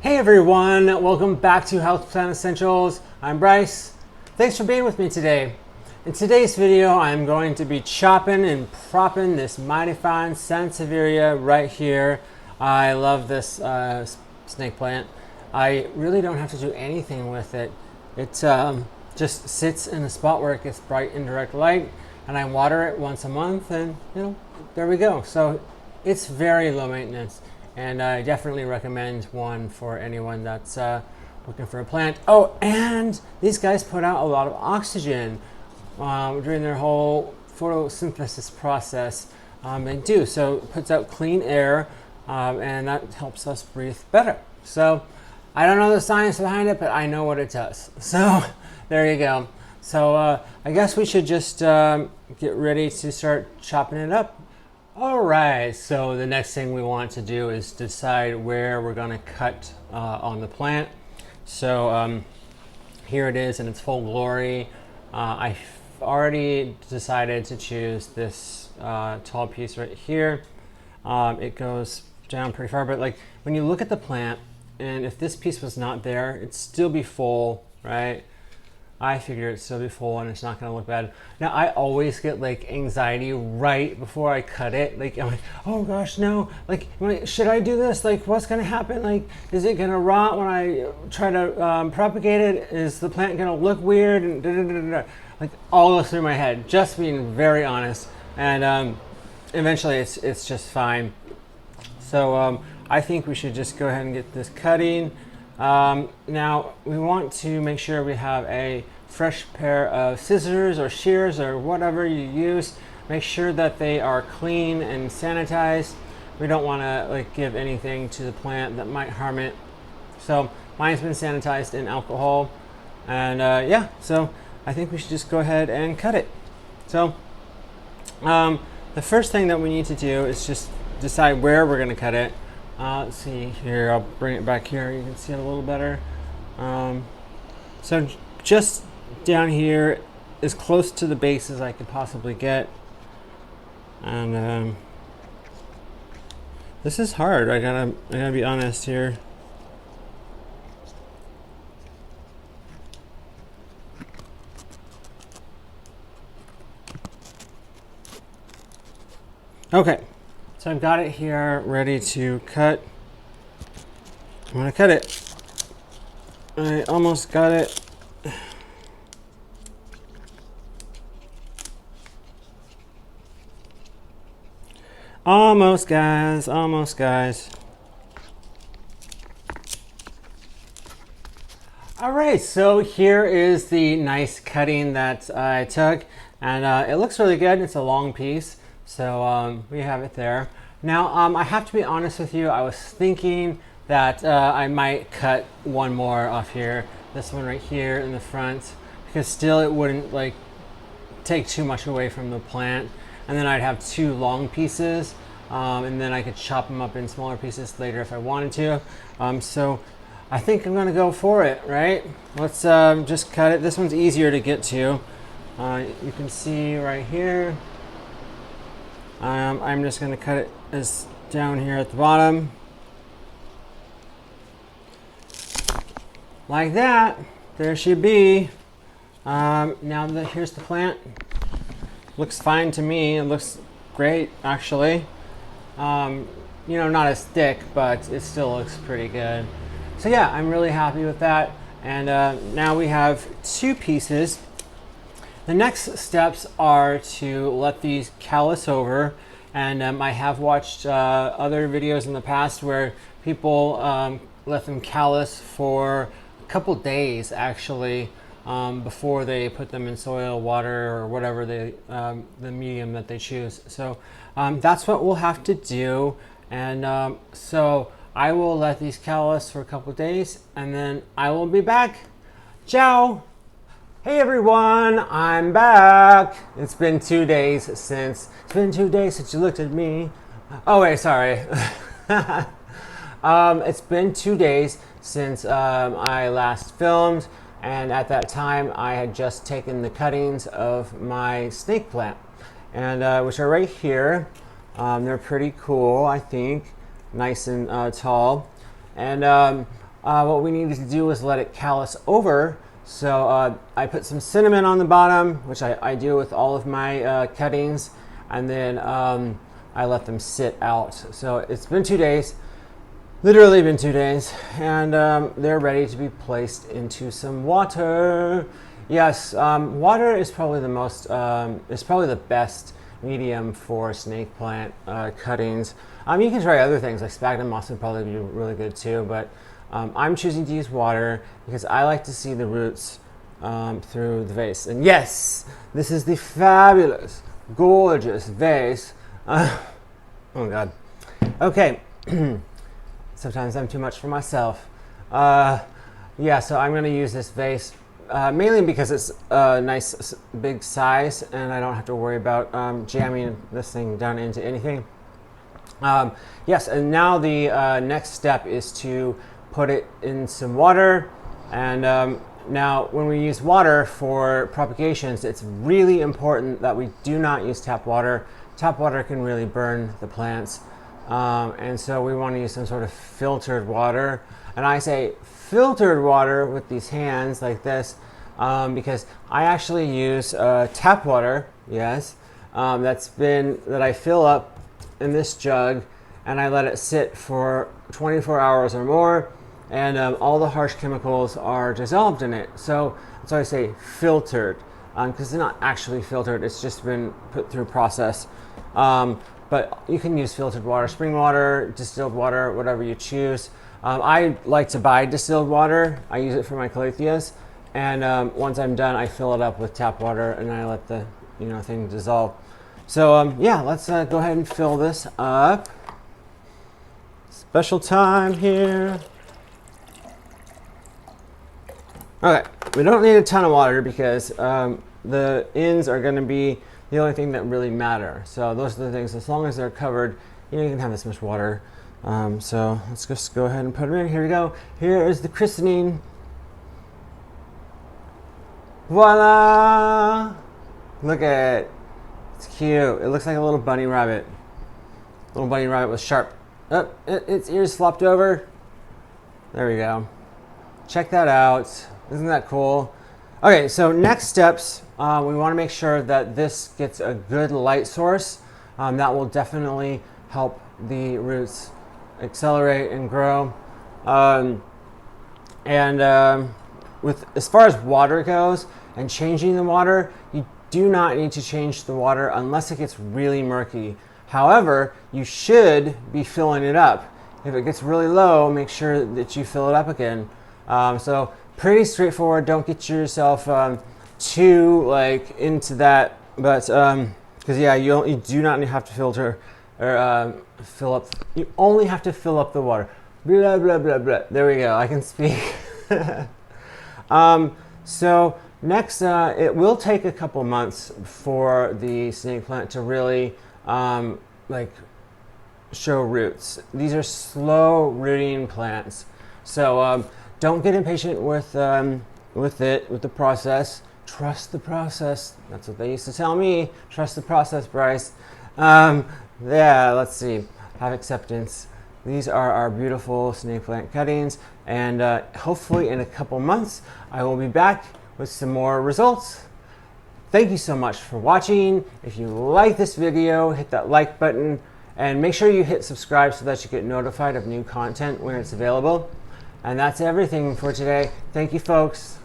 Hey everyone, welcome back to Houseplant Essentials. I'm Bryce. Thanks for being with me today. In today's video, I'm going to be chopping and propping this mighty fine Sansevieria right here. I love this snake plant. I really don't have to do anything with it. It just sits in a spot where it gets bright indirect light, and I water it once a month, and there we go. So it's very low maintenance. And I definitely recommend one for anyone that's looking for a plant. Oh, and these guys put out a lot of oxygen during their whole photosynthesis process. They do, so it puts out clean air, and that helps us breathe better. So I don't know the science behind it, but I know what it does. So there you go. So I guess we should just get ready to start chopping it up. Alright, so the next thing we want to do is decide where we're going to cut on the plant. So here it is in its full glory. I've already decided to choose this tall piece right here. It goes down pretty far, but like when you look at the plant, and if this piece was not there, it'd still be full, right? I figure it'd still be full and it's not gonna look bad. Now I always get like anxiety right before I cut it. Like I'm like, oh gosh, no. Like, should I do this? Like, what's gonna happen? Like, is it gonna rot when I try to propagate it? Is the plant gonna look weird? And da, da, da, da, da. Like all goes through my head. Just being very honest. And eventually it's just fine. So I think we should just go ahead and get this cutting. Now we want to make sure we have a fresh pair of scissors or shears or whatever you use. Make sure that they are clean and sanitized. We don't want to like give anything to the plant that might harm it. So mine's been sanitized in alcohol, and yeah, so I think we should just go ahead and cut it. So the first thing that we need to do is just decide where we're going to cut it. Let's see here, I'll bring it back here, you can see it a little better. So just down here, as close to the base as I could possibly get. And this is hard, I gotta be honest here. Okay. So I've got it here ready to cut. I'm gonna cut it. I almost got it. Almost, guys, almost, guys. All right, so here is the nice cutting that I took, and it looks really good. It's a long piece. So we have it there. Now I have to be honest with you, I was thinking that I might cut one more off here, this one right here in the front, because still it wouldn't like take too much away from the plant, and then I'd have two long pieces, and then I could chop them up in smaller pieces later if I wanted to. So I think I'm gonna go for it, right? Let's just cut it. This one's easier to get to. You can see right here. I'm just going to cut it as down here at the bottom. Like that. There she be. Now that here's the plant. Looks fine to me. It looks great, actually. You know, not as thick, but it still looks pretty good. So yeah, I'm really happy with that. And now we have two pieces. The next steps are to let these callus over, and I have watched other videos in the past where people let them callus for a couple days actually before they put them in soil, water, or whatever the medium that they choose. So that's what we'll have to do, and so I will let these callus for a couple days, and then I will be back. Ciao! Hey everyone, I'm back. It's been 2 days since you looked at me. Oh wait, sorry. It's been 2 days since I last filmed, and at that time I had just taken the cuttings of my snake plant, and which are right here. They're pretty cool, I think, nice and tall. And what we needed to do was let it callus over. So I put some cinnamon on the bottom, which I do with all of my cuttings, and then I let them sit out. So it's been 2 days, literally been 2 days, and they're ready to be placed into some water. Yes, water is probably the best medium for snake plant cuttings. You can try other things like sphagnum moss would probably be really good too, but I'm choosing to use water because I like to see the roots through the vase. And yes, this is the fabulous, gorgeous vase. Oh God. Okay. Sometimes I'm too much for myself. Yeah, so I'm going to use this vase mainly because it's a nice big size and I don't have to worry about jamming this thing down into anything. Yes, and now the next step is to put it in some water. And now when we use water for propagations, it's really important that we do not use tap water. Tap water can really burn the plants. And so we want to use some sort of filtered water. And I say filtered water with these hands like this because I actually use tap water, yes, that I fill up in this jug and I let it sit for 24 hours or more, and all the harsh chemicals are dissolved in it. So that's why I say filtered, because it's not actually filtered, it's just been put through process. But you can use filtered water, spring water, distilled water, whatever you choose. I like to buy distilled water. I use it for my calatheas, and once I'm done, I fill it up with tap water and I let the thing dissolve. So yeah, let's go ahead and fill this up. Special time here. Okay, we don't need a ton of water because the ends are going to be the only thing that really matter. So those are the things, as long as they're covered, you can have this much water. So let's just go ahead and put them in. Here we go. Here is the christening. Voila! Look at it. It's cute. It looks like a little bunny rabbit. Little bunny rabbit with sharp. Oh, its ears flopped over. There we go. Check that out. Isn't that cool? Okay, so next steps, we want to make sure that this gets a good light source. That will definitely help the roots accelerate and grow. With as far as water goes and changing the water, you do not need to change the water unless it gets really murky. However, you should be filling it up. If it gets really low, make sure that you fill it up again. So pretty straightforward. Don't get yourself too into that, but because yeah, you do not have to filter or fill up. You only have to fill up the water. Blah blah blah blah. There we go. I can speak. So next, it will take a couple months for the snake plant to really show roots. These are slow rooting plants, so don't get impatient with the process. Trust the process. That's what they used to tell me. Trust the process, Bryce. Yeah, let's see. Have acceptance. These are our beautiful snake plant cuttings, and hopefully in a couple months I will be back with some more results. Thank you so much for watching. If you like this video, hit that like button and make sure you hit subscribe so that you get notified of new content when it's available. And that's everything for today. Thank you, folks.